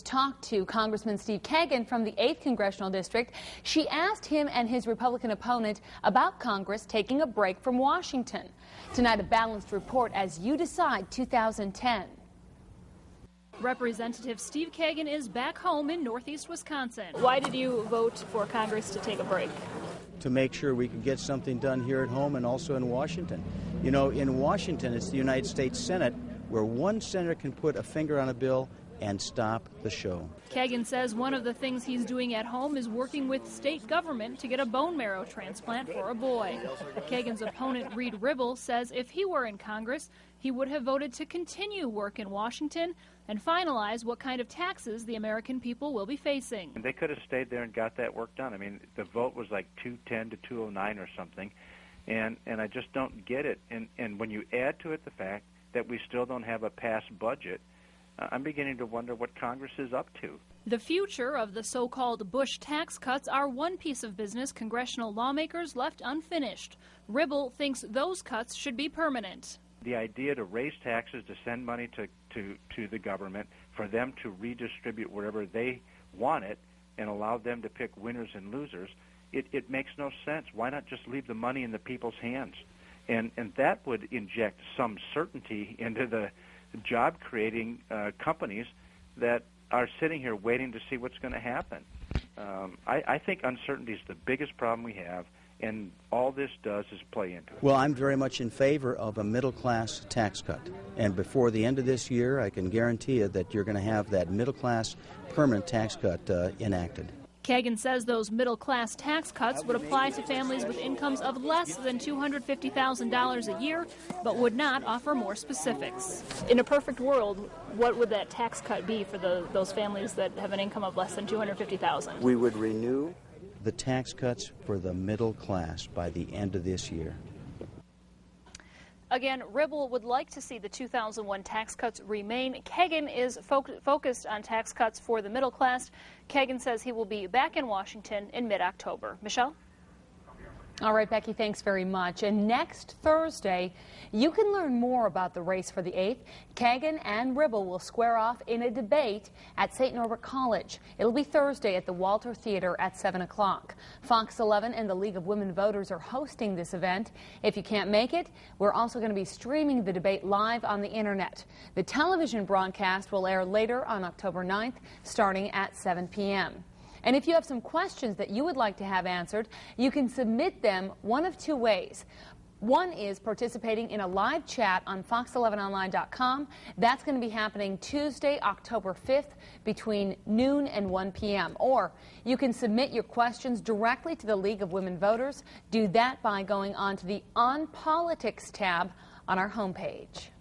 Talked to Congressman Steve Kagen from the 8th Congressional District. She asked him and his Republican opponent about Congress taking a break from Washington. Tonight, a balanced report as you decide 2010. Representative Steve Kagen is back home in northeast Wisconsin. Why did you vote for Congress to take a break? To make sure we could get something done here at home and also in Washington. You know, in Washington, it's the United States Senate where one senator can put a finger on a bill and stop the show. Kagen says one of the things he's doing at home is working with state government to get a bone marrow transplant for a boy. Kagen's opponent, Reed Ribble, says if he were in Congress, he would have voted to continue work in Washington and finalize what kind of taxes the American people will be facing. They could have stayed there and got that work done. I mean, the vote was like 210 to 209 or something, and I just don't get it. And when you add to it the fact that we still don't have a passed budget, I'm beginning to wonder what Congress is up to. The future of the so-called Bush tax cuts are one piece of business congressional lawmakers left unfinished. Ribble thinks those cuts should be permanent. The idea to raise taxes, to send money to the government, for them to redistribute wherever they want it and allow them to pick winners and losers, it makes no sense. Why not just leave the money in the people's hands? And that would inject some certainty into the job-creating companies that are sitting here waiting to see what's going to happen. I think uncertainty is the biggest problem we have, and all this does is play into it. Well, I'm very much in favor of a middle-class tax cut. And before the end of this year, I can guarantee you that you're going to have that middle-class permanent tax cut enacted. Kagen says those middle-class tax cuts would apply to families with incomes of less than $250,000 a year, but would not offer more specifics. In a perfect world, what would that tax cut be for those families that have an income of less than $250,000? We would renew the tax cuts for the middle class by the end of this year. Again, Ribble would like to see the 2001 tax cuts remain. Kagen is focused on tax cuts for the middle class. Kagen says he will be back in Washington in mid-October. Michelle? All right, Becky, thanks very much. And next Thursday, you can learn more about the race for the 8th. Kagen and Ribble will square off in a debate at St. Norbert College. It'll be Thursday at the Walter Theater at 7 o'clock. Fox 11 and the League of Women Voters are hosting this event. If you can't make it, we're also going to be streaming the debate live on the internet. The television broadcast will air later on October 9th, starting at 7 p.m. And if you have some questions that you would like to have answered, you can submit them one of two ways. One is participating in a live chat on fox11online.com. That's going to be happening Tuesday, October 5th between noon and 1 p.m. Or you can submit your questions directly to the League of Women Voters. Do that by going on to the On Politics tab on our homepage.